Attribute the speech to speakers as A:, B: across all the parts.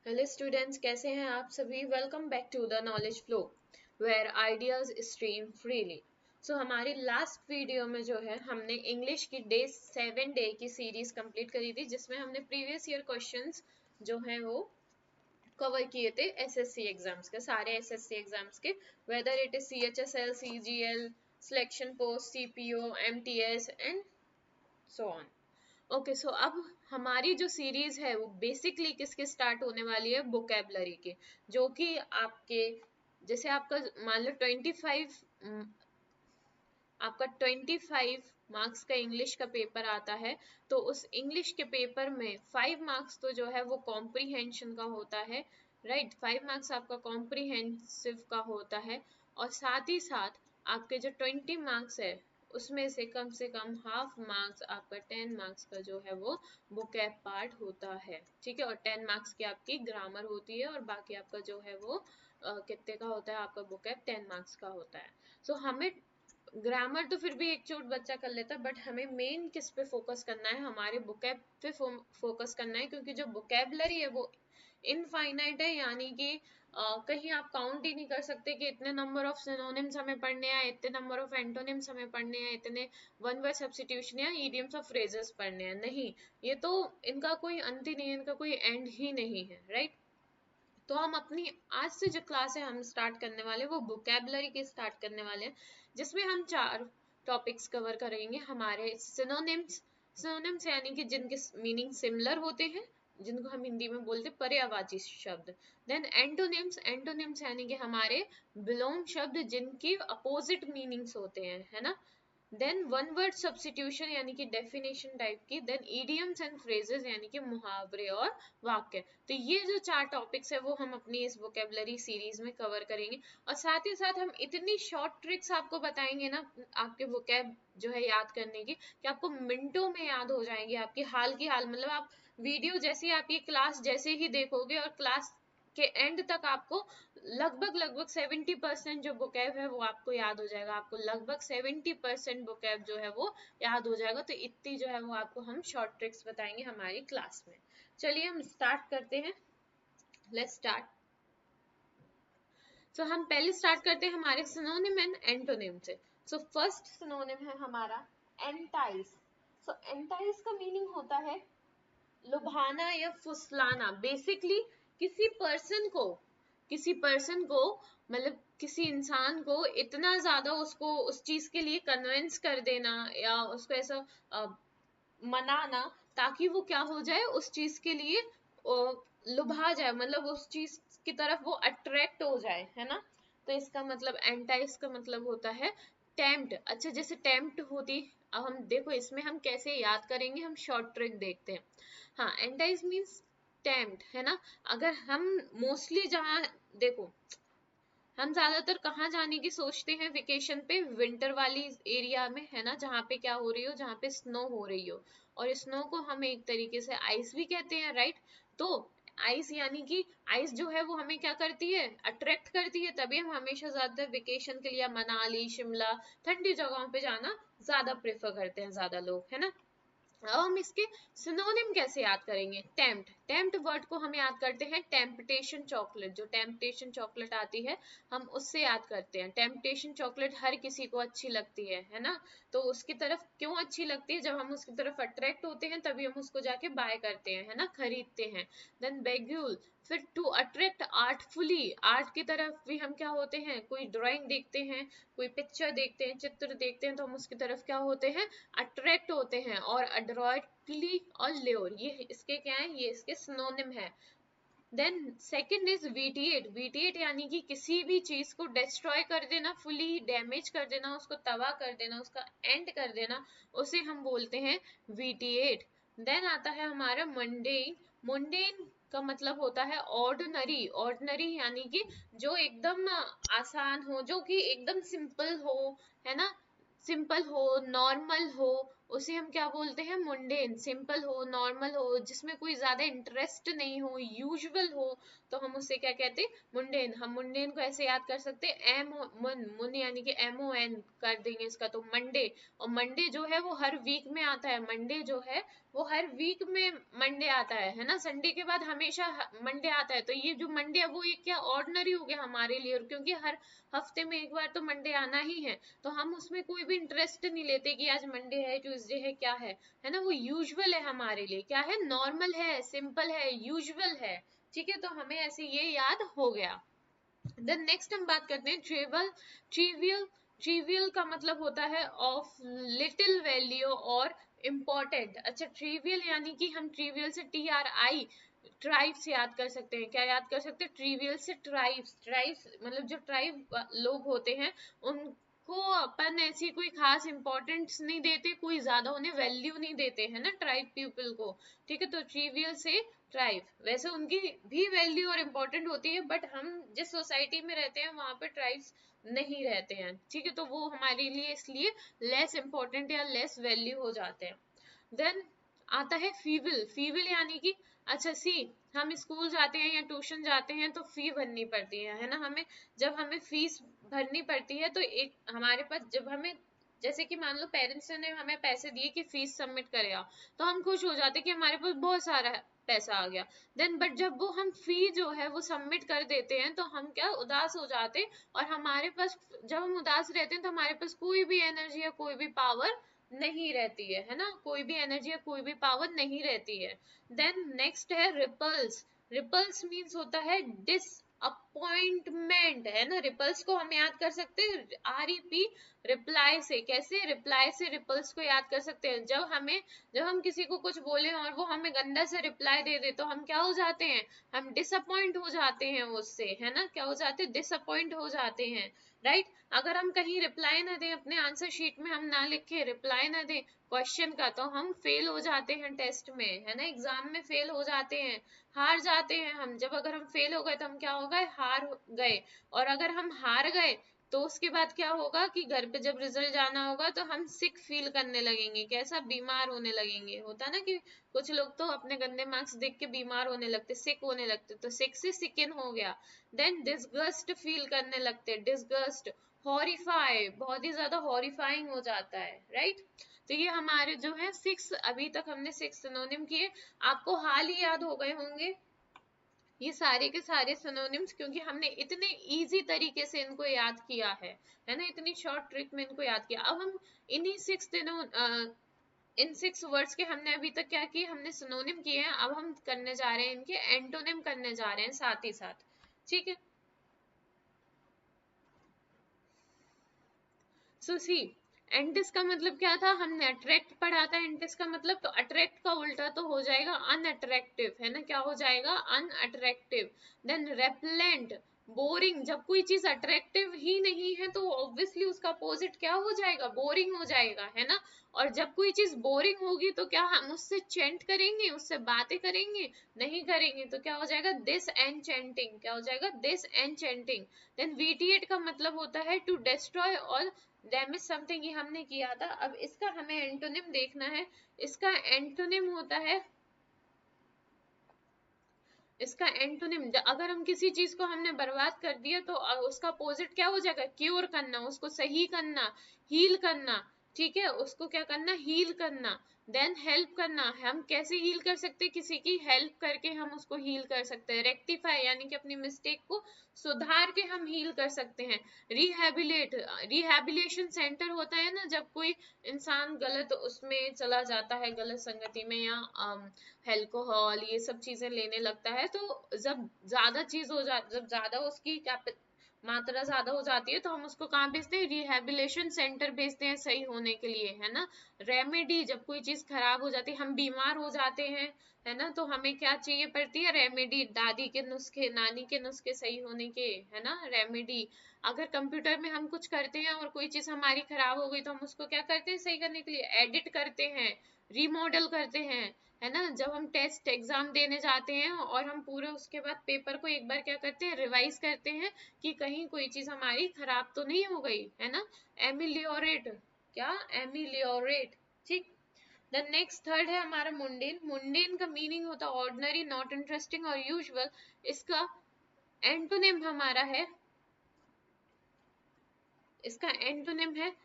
A: Hello students, कैसे हैं आप सभी। Welcome back to the knowledge flow where ideas stream freely. So हमारी लास्ट वीडियो में जो है हमने इंग्लिश की डे 7 की सीरीज कंप्लीट करी थी, जिसमें हमने प्रीवियस ईयर क्वेश्चंस जो हैं वो कवर किए थे एसएससी एग्जाम्स के, सारे एसएससी एग्जाम्स के, whether it is CHSL, CGL, selection post, CPO, MTS and so on. Okay, so अब हमारी जो सीरीज है वो बेसिकली किसके स्टार्ट होने वाली है, वोकेबलरी के, जो कि आपके जैसे आपका मान लो 25 मार्क्स का इंग्लिश का पेपर आता है, तो उस इंग्लिश के पेपर में 5 मार्क्स तो जो है वो कॉम्प्रीहेंशन का होता है, राइट। 5 मार्क्स आपका कॉम्प्रीहेंसिव का होता है, और साथ ही साथ आपके जो 20 मार्क्स है उसमें से कम हाफ मार्क्स आपका 10 मार्क्स का जो है वो वोकैब पार्ट होता है, ठीक है। और 10 मार्क्स की आपकी ग्रामर होती है, और बाकी आपका जो है वो कितने का होता है, आपका वोकैब 10 मार्क्स का होता है। सो हमें ग्रामर तो फिर भी एक चोट बच्चा कर लेता है, बट हमें मेन किस पे फोकस करना है, हमारे बुकैब पे फोकस करना है, क्योंकि जो बुकेबलरी है वो इनफाइनाइट है, यानी कि कहीं आप काउंट ही नहीं कर सकते कि इतने नंबर ऑफ सिनोनिम्स हमें पढ़ने हैं, इतने नंबर ऑफ एंटोनिम्स हमें पढ़ने हैं, इतने वन वर्ड सब्स्टिट्यूशन या इडियम्स ऑफ फ्रेजेस पढ़ने हैं। नहीं, ये तो इनका कोई अंत ही नहीं है, इनका कोई एंड ही नहीं है, राइट। तो हम अपनी आज से जो क्लास है हम स्टार्ट करने वाले हैं वो वोकेबलरी की स्टार्ट करने वाले हैं, जिसमें हम 4 टॉपिक्स कवर करेंगे। हमारे सिनोनिम्स, सिनोनिम्स यानी कि जिनके मीनिंग सिमिलर होते हैं, जिनको हम हिंदी में बोलते हैं पर्यायवाची शब्द। देन एंटोनिम्स, एंटोनिम्स यानी कि हमारे विलोम शब्द जिनकी अपोजिट मीनिंग्स होते हैं, है ना। देन वन वर्ड सब्स्टिट्यूशन यानी कि डेफिनेशन टाइप की। देन ईडियम्स एंड फ्रेजेस यानी कि मुहावरे और वाक्य। तो ये जो 4 टॉपिक्स है वो हम अपनी इस वोकेबलरी सीरीज में कवर करेंगे, और साथ ही साथ हम इतनी शॉर्ट ट्रिक्स आपको बताएंगे ना आपके वोकेब जो है याद करने की, कि आपको मिनटों में याद हो जाएंगे, आपकी हाल की हाल, मतलब आप वीडियो जैसे ही आप ये क्लास जैसे ही देखोगे और क्लास के एंड तक आपको लगभग लगभग 70% जो बुकैब है वो आपको याद हो जाएगा, आपको लगभग 70% बुकैब जो है वो याद हो जाएगा। तो इतनी जो है वो आपको हम शॉर्ट ट्रिक्स बताएंगे हमारी क्लास में। चलिए हम स्टार्ट करते हैं, लेट्स स्टार्ट। सो हम पहले स्टार्ट करते हैं हमारे सिनोनिम एंड एंटोनिम से। सो फर्स्ट सिनोनिम है हमारा एंटाइज। सो एंटाइज का मीनिंग होता है लुभाना या फुसलाना। बेसिकली किसी पर्सन को, किसी पर्सन को मतलब किसी इंसान को इतना ज्यादा उसको उस चीज के लिए कन्विंस कर देना, या उसको ऐसा मनाना, ताकि वो क्या हो जाए, उस चीज के लिए लुभा जाए, मतलब उस चीज की तरफ वो अट्रैक्ट हो जाए, है ना। तो इसका मतलब एंटाइज का मतलब होता है टेम्प्ट। अच्छा, जैसे टेम्प्ट होती, अब हम देखो इसमें हम कैसे याद करेंगे, हम शॉर्ट ट्रिक देखते हैं। हाँ, एंटाइज मीन्स टेम्प्ट, है ना। अगर हम मोस्टली जहाँ देखो, हम ज्यादातर कहाँ जाने की सोचते हैं वेकेशन पे, विंटर वाली एरिया में, है ना, जहाँ पे क्या हो रही हो, जहाँ पे स्नो हो रही हो। और स्नो को हम एक तरीके से आइस भी कहते हैं, राइट। तो आइस यानी कि आइस जो है वो हमें क्या करती है, अट्रैक्ट करती है, तभी हम हमेशा ज्यादातर वेकेशन के लिए मनाली, शिमला, ठंडी जगहों पे जाना ज्यादा प्रेफर करते हैं ज्यादा लोग, है ना। अब हम इसके सिनोनिम कैसे याद करेंगे, टेम्प्ट, टेम्प्ट वर्ड को हम याद करते हैं टेम्पटेशन चॉकलेट, जो टेम्पटेशन चॉकलेट आती है हम उससे याद करते हैं। टेम्पटेशन चॉकलेट हर किसी को अच्छी लगती है ना। तो उसकी तरफ क्यों अच्छी लगती है, जब हम उसकी तरफ अट्रैक्ट होते हैं तभी हम उसको जाके बाय करते हैं, है ना, खरीदते हैं। देन बेग्यूल, फिर टू अट्रैक्ट आर्टफुली, आर्ट की तरफ भी हम क्या होते हैं, कोई ड्राइंग देखते हैं, कोई पिक्चर देखते हैं, चित्र देखते हैं, तो हम उसकी तरफ क्या होते हैं, अट्रैक्ट होते हैं। और अड्रॉयटली और ल्योर, ये इसके क्या है, ये इसके सिनोनिम है। देन सेकंड इज वीटिएट, वीटिएट यानी कि किसी भी चीज को डिस्ट्रॉय कर देना, फुली डैमेज कर देना, उसको तबाह कर देना, उसका एंड कर देना, उसे हम बोलते हैं वीटिएट। देन आता है हमारा मंडेन। मंडेन का मतलब होता है ऑर्डिनरी, ऑर्डिनरी यानी कि जो एकदम आसान हो, जो कि एकदम सिंपल हो, है ना, सिंपल हो, नॉर्मल हो, उसे हम क्या बोलते हैं, मुंडेन। सिंपल हो, नॉर्मल हो, जिसमें कोई ज्यादा इंटरेस्ट नहीं हो, यूजुअल हो, तो हम उससे क्या कहते हैं, मुंडेन। हम मुंडेन को ऐसे याद कर सकते हैं, एम मुन मुन यानी कि MON कर देंगे इसका, तो मंडे। और मंडे जो है वो हर वीक में आता है, मंडे जो है वो हर वीक में मंडे आता है ना, संडे के बाद हमेशा मंडे आता है। तो ये जो मंडे है वो एक क्या ऑर्डिनरी हो गया हमारे लिए, और क्योंकि हर हफ्ते में एक बार तो मंडे आना ही है, तो हम उसमें कोई भी इंटरेस्ट नहीं लेते कि आज मंडे है, ट्यूसडे है, क्या है ना, वो यूजुअल है हमारे लिए, क्या है, नॉर्मल है, सिंपल है, यूजुअल है। ठीक है, तो हमें ऐसे ये याद हो गया। देन नेक्स्ट हम बात करते हैं ट्रिवियल। ट्रिवियल ट्रिवियल का मतलब होता है ऑफ लिटिल वैल्यू और इम्पोर्टेंट। अच्छा, ट्रिवियल यानी कि हम ट्रिवियल से TRI ट्राइब्स याद कर सकते हैं। क्या याद कर सकते हैं, ट्रिवियल से ट्राइब्स। ट्राइब्स मतलब जो ट्राइब लोग होते हैं उनको अपन ऐसी कोई खास इंपॉर्टेंस नहीं देते, कोई ज्यादा उन्हें वैल्यू नहीं देते है ना, ट्राइब पीपल को। ठीक है, तो ट्रिवियल से ट्राइब, वैसे उनकी भी वैल्यू और इम्पोर्टेंट होती है, बट हम जिस सोसाइटी में रहते हैं वहां पर ट्राइब्स नहीं रहते हैं। ठीक है, तो वो हमारे लिए इसलिए लेस इम्पोर्टेंट या लेस वैल्यू हो जाते हैं। देन आता है फीविल। फीविल यानी कि अच्छा सी, हम स्कूल जाते हैं या ट्यूशन जाते हैं तो फी भरनी पड़ती है ना हमें। जब हमें फीस भरनी पड़ती है तो एक हमारे पास, जब हमें जैसे कि मान लो पेरेंट्स ने हमें पैसे दिए कि फीस सबमिट करे आओ, तो हम खुश हो जाते कि हमारे पास बहुत सारा पैसा आ गया। देन बट जब वो हम फी जो है वो सबमिट कर देते हैं तो हम क्या उदास हो जाते, और हमारे पास, जब हम उदास रहते हैं तो हमारे पास कोई भी एनर्जी या कोई भी पावर नहीं रहती है ना, कोई भी एनर्जी या कोई भी पावर नहीं रहती है। देन नेक्स्ट है रिपल्स। रिपल्स मीन्स होता है डिसअपॉइंटमेंट, है ना। रिपल्स को हम याद कर सकते हैं REP, रिप्लाई से। कैसे, रिप्लाई से रिपल्स को याद कर सकते हैं। जब हम किसी को कुछ बोले और वो हमें गंदा से रिप्लाई दे दे तो हम क्या हो जाते हैं, हम डिसअपॉइंट हो जाते हैं उससे, है ना, क्या हो जाते हैं, डिसअपॉइंट हो जाते हैं, राइट। अगर हम कहीं रिप्लाई ना दें, अपने आंसर शीट में हम ना लिखे, रिप्लाई ना दें क्वेश्चन का, तो हम फेल हो जाते हैं टेस्ट में, है ना, एग्जाम में फेल हो जाते हैं, हार जाते हैं हम। जब अगर हम फेल हो गए तो हम क्या हो गए, हार गए। और अगर हम हार गए तो उसके बाद क्या होगा कि घर पे जब रिजल्ट जाना होगा तो हम सिक फील करने लगेंगे। कैसा, बीमार होने लगेंगे। होता ना कि कुछ लोग तो अपने गंदे मार्क्स देख के बीमार होने लगते, सिक होने लगते, तो सिक से सिकन हो गया। देन डिसगस्ट फील करने लगते, डिसगस्ट, हॉरिफाई, बहुत ही ज्यादा हॉरिफाइंग हो जाता है, राइट। तो ये हमारे जो है 6, अभी तक हमने 6 सिनोनिम किए, आपको हाल ही याद हो गए होंगे ये सारे के सारे सिनोनिम्स, क्योंकि हमने इतने इजी तरीके से इनको याद किया है ना, इतनी शॉर्ट ट्रिक में इनको याद किया। अब हम इन्हीं 6 दिनों इन 6 वर्ड्स के हमने अभी तक क्या किए, हमने सिनोनिम किए हैं। अब हम करने जा रहे हैं इनके एंटोनिम करने जा रहे हैं साथ ही साथ, ठीक है। सो सी, एंटिस का मतलब क्या था, हमने अट्रैक्ट पढ़ा था। एंटिस का मतलब, तो अट्रैक्ट का उल्टा तो हो जाएगा अनअट्रैक्टिव, है ना, क्या हो जाएगा, अनअट्रैक्टिव। Then repellent, boring. जब कोई चीज अट्रैक्टिव ही नहीं है तो ऑब्वियसली उसका अपोजिट क्या हो जाएगा, बोरिंग हो जाएगा, है ना। और जब कोई चीज बोरिंग होगी तो क्या हम उससे चैंट करेंगे, उससे बातें करेंगे, नहीं करेंगे, तो क्या हो जाएगा, दिस एनचेंटिंग, क्या हो जाएगा, दिस एनचेंटिंग। देन वीटिएट का मतलब होता है टू डिस्ट्रॉय और डैमेज समथिंग, ये हमने किया था। अब इसका हमें एंटोनिम देखना है। इसका एंटोनिम होता है, इसका एंटोनिम, अगर हम किसी चीज को हमने बर्बाद कर दिया तो उसका अपोजिट क्या हो जाएगा, क्योर करना, उसको सही करना, हील करना। ठीक है, उसको क्या करना, हील करना। देन हेल्प करना, हम कैसे हील कर सकते हैं, किसी की हेल्प करके हम उसको हील कर सकते हैं। रेक्टिफाई यानी कि अपनी मिस्टेक को सुधार के हम हील कर सकते हैं। रिहेबिलेट, रिहेबिलेशन सेंटर होता है ना, जब कोई इंसान गलत उसमें चला जाता है, गलत संगति में, या अल्कोहल ये सब चीजें लेने लगता है, तो जब ज्यादा चीज हो जा जब ज्यादा उसकी मात्रा ज्यादा हो जाती है तो हम उसको कहाँ भेजते हैं, रिहेबिलेशन सेंटर भेजते हैं सही होने के लिए, है ना। रेमेडी, जब कोई चीज खराब हो जाती है, हम बीमार हो जाते हैं, है ना, तो हमें क्या चाहिए पड़ती है, रेमेडी, दादी के नुस्खे, नानी के नुस्खे सही होने के, है ना, रेमेडी। अगर कंप्यूटर में हम कुछ करते हैं और कोई चीज हमारी खराब हो गई तो हम उसको क्या करते हैं, सही करने के लिए एडिट करते हैं, रीमॉडल करते हैं, है ना। जब हम टेस्ट एग्जाम देने जाते हैं और हम पूरे उसके बाद पेपर को एक बार क्या करते हैं, रिवाइज करते हैं कि कहीं कोई चीज हमारी खराब तो नहीं हो गई, है ना। एमिलियोरेट, क्या, एमिलियोरेट, ठीक। देन नेक्स्ट थर्ड है हमारा मुंडेन। मुंडेन का मीनिंग होता है ऑर्डिनरी, नॉट इंटरेस्टिंग और यूजुअल। इसका एंटोनिम हमारा है, इसका एंटोनिम है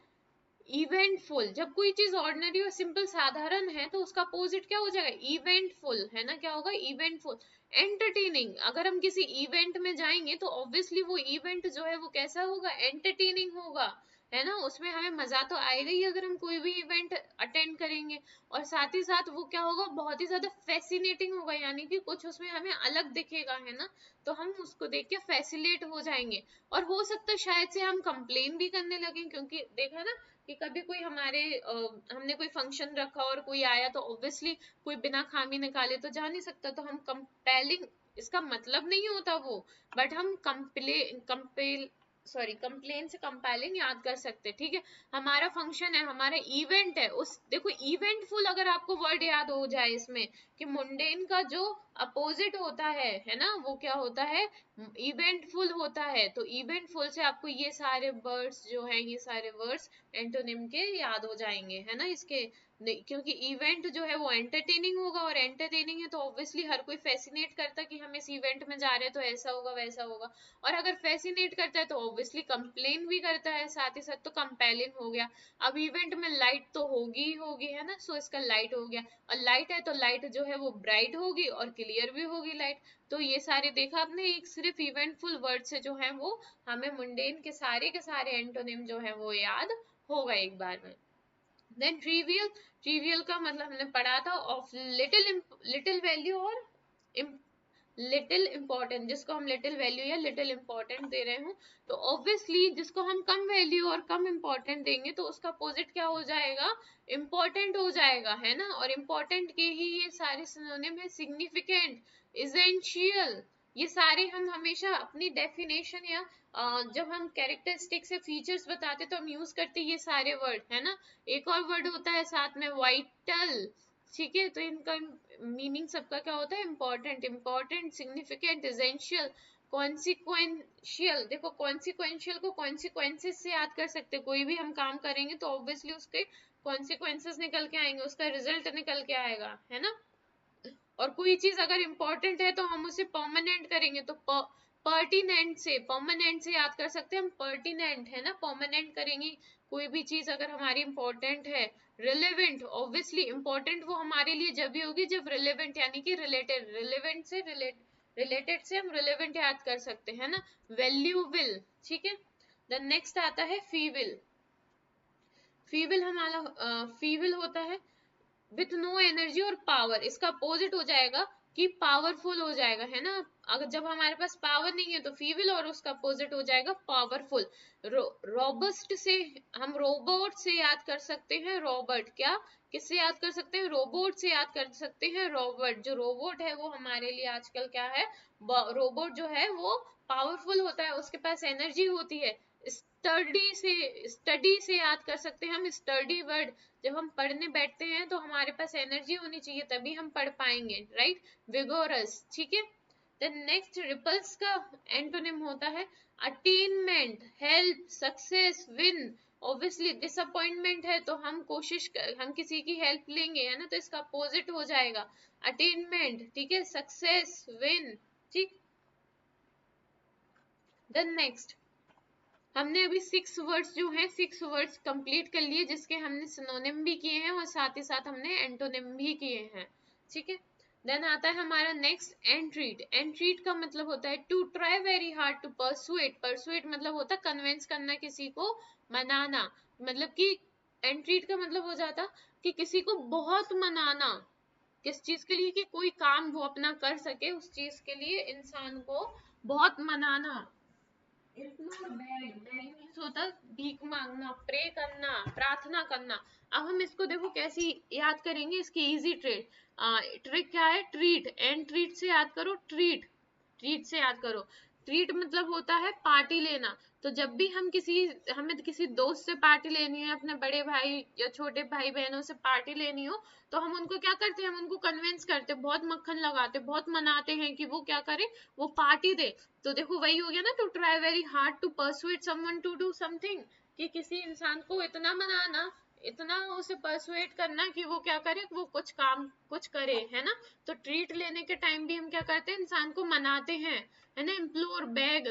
A: इवेंटफुल। जब कोई चीज ऑर्डिनरी और सिंपल साधारण है तो उसका अपोजिट क्या हो जाएगा, इवेंटफुल, है ना, क्या होगा, इवेंटफुल। एंटरटेनिंग, अगर हम किसी इवेंट में जाएंगे तो ऑब्वियसली वो इवेंट जो है वो कैसा होगा, एंटरटेनिंग होगा, है ना, उसमें हमें मजा तो आएगा ही अगर हम कोई भी इवेंट अटेंड करेंगे। और साथ ही साथ वो क्या होगा, बहुत ही ज्यादा फैसिनेटिंग होगा, यानी कि कुछ उसमें हमें अलग दिखेगा, है ना, तो हम उसको देख के फैसिनेट हो जाएंगे। और हो सकता है शायद से हम कंप्लेन भी करने लगे, क्योंकि देखा ना कि कभी कोई हमारे हमने कोई फंक्शन रखा और कोई आया तो ऑब्वियसली कोई बिना खामी निकाले तो जा नहीं सकता, तो हम कंपेलिंग, इसका मतलब नहीं होता वो, बट हम कंप्लेन से कंपेलिंग याद कर सकते, ठीक है। हमारा फंक्शन है, हमारा इवेंट है, उस देखो इवेंटफुल अगर आपको वर्ड याद हो जाए इसमें कि मुंडेन का जो अपोजिट होता है ना, वो क्या होता है, इवेंटफुल होता है। तो इवेंटफुल से आपको ये सारे वर्ड्स जो हैं, ये सारे वर्ड्स एंटोनिम के याद हो जाएंगे, है ना, इसके क्योंकि इवेंट जो है वो एंटरटेनिंग होगा, और एंटरटेनिंग है तो ऑब्वियसली हर कोई फैसिनेट करता है कि हम इस इवेंट में जा रहे हैं तो ऐसा होगा वैसा होगा। और अगर फैसिनेट करता है तो ऑब्वियसली कंप्लेन भी करता है, साथ ही साथ तो कंपेलिंग हो गया। अब इवेंट में लाइट तो होगी ही होगी, है ना, सो इसका लाइट हो गया। और लाइट है तो लाइट जो है वो ब्राइट होगी और क्लियर भी होगी लाइट। तो ये सारे देखा आपने, एक सिर्फ इवेंटफुल वर्ड से जो है वो हमें मुंडेन के सारे एंटोनिम जो है वो याद होगा एक बार में। देन ट्रिवियल, ट्रिवियल का मतलब हमने पढ़ा था ऑफ लिटिल, लिटिल वैल्यू और लिटिल इंपॉर्टेंट, जिसको हम लिटिल वैल्यू या लिटिल इंपॉर्टेंट दे रहे हो, तो ऑब्वियसली जिसको हम कम वैल्यू और कम इंपॉर्टेंट देंगे तो उसका अपोजिट क्या हो जाएगा, इंपॉर्टेंट हो जाएगा, है ना। और इंपॉर्टेंट के ही ये सारे सिनोनिम है, सिग्निफिकेंट, इसेंशियल, ये सारे हम हमेशा अपनी डेफिनेशन या जब हम कैरेक्टरिस्टिक से फीचर्स बताते तो हम यूज करते ये सारे वर्ड, है ना। एक और वर्ड होता है साथ में, वाइटल, ठीक है, तो इनका मीनिंग सबका क्या होता है, important, important, significant, essential, consequential. देखो कॉन्सिक्वेंशियल को कॉन्सिक्वेंसेस से याद कर सकते, कोई भी हम काम करेंगे तो ऑब्वियसली उसके कॉन्सिक्वेंसेस निकल के आएंगे, उसका रिजल्ट निकल के आएगा, है ना। और कोई चीज अगर इंपॉर्टेंट है तो हम उसे परमानेंट करेंगे, तो पर्टिनेंट से, परमानेंट से याद कर सकते हैं हम, पर्टिनेंट, है ना, परमानेंट करेंगे कोई भी चीज अगर हमारी इंपॉर्टेंट है। रिलेवेंट, ऑब्वियसली इंपॉर्टेंट वो हमारे लिए जब भी होगी जब रिलेवेंट यानी कि रिलेटेड, रिलेवेंट से रिलेटेड से हम रिलेवेंट याद कर सकते हैं ना। वैल्यूएबल, ठीक है। देन नेक्स्ट आता है फीबल। फीबल हमारा फीबल होता है विथ नो एनर्जी और पावर, इसका अपोजिट हो जाएगा कि पावरफुल हो जाएगा, है ना। अगर जब हमारे पास पावर नहीं है तो फीबल, और उसका अपोजिट हो जाएगा पावरफुल। रोबस्ट से हम रोबोट से याद कर सकते हैं, रॉबर्ट, क्या किससे याद कर सकते हैं, रोबोट से याद कर सकते हैं, रॉबर्ट। जो रोबोट है वो हमारे लिए आजकल क्या है, रोबोट जो है वो पावरफुल होता है, उसके पास एनर्जी होती है। स्टडी से याद कर सकते हैं हम, स्टडी वर्ड, जब हम पढ़ने बैठते हैं तो हमारे पास एनर्जी होनी चाहिए तभी हम पढ़ पाएंगे, राइट, विगोरस, ठीक है। देन नेक्स्ट रिपल्स का एंटोनिम होता है attainment, help, success, win. Obviously disappointment है तो हम हम किसी की हेल्प लेंगे, है ना, तो इसका अपोजिट हो जाएगा अटेनमेंट, ठीक है, सक्सेस, विन, ठीक। देन नेक्स्ट हमने अभी 6 वर्ड्स जो हैं 6 वर्ड्स कंप्लीट कर लिए, जिसके हमने सिनोनिम भी किए हैं और साथ ही साथ हमने एंटोनिम भी किए हैं, ठीक है। देन आता है हमारा नेक्स्ट एंट्रीट। एंट्रीट का मतलब होता है to try very hard to persuade, persuade मतलब होता है कन्विंस करना, किसी को मनाना, मतलब कि एंट्रीट का मतलब हो जाता कि किसी को बहुत मनाना, किस चीज के लिए, कि कोई काम वो अपना कर सके, उस चीज के लिए इंसान को बहुत मनाना। होता भीख मांगना, प्रे करना, प्रार्थना करना। अब हम इसको देखो कैसे याद करेंगे, इसकी इजी ट्रिक क्या है, ट्रीट, एंड ट्रीट से याद करो, ट्रीट, ट्रीट से याद करो। ट्रीट मतलब होता है पार्टी लेना। तो जब भी हमें किसी दोस्त से पार्टी लेनी है, अपने बड़े भाई या छोटे भाई बहनों से पार्टी लेनी हो, तो हम उनको क्या करते हैं, हम उनको कन्विंस करते, बहुत मक्खन लगाते, बहुत मनाते हैं कि वो क्या करे, वो पार्टी दे। तो देखो वही हो गया ना, to try very hard to persuade someone to do something, कि किसी इंसान को इतना मनाना इतना उसे परसुएट करना कि वो क्या करे, वो कुछ करे, है ना। तो ट्रीट लेने के टाइम भी हम क्या करते हैं, इंसान को मनाते हैं, है ना, इम्प्लोर, बेग,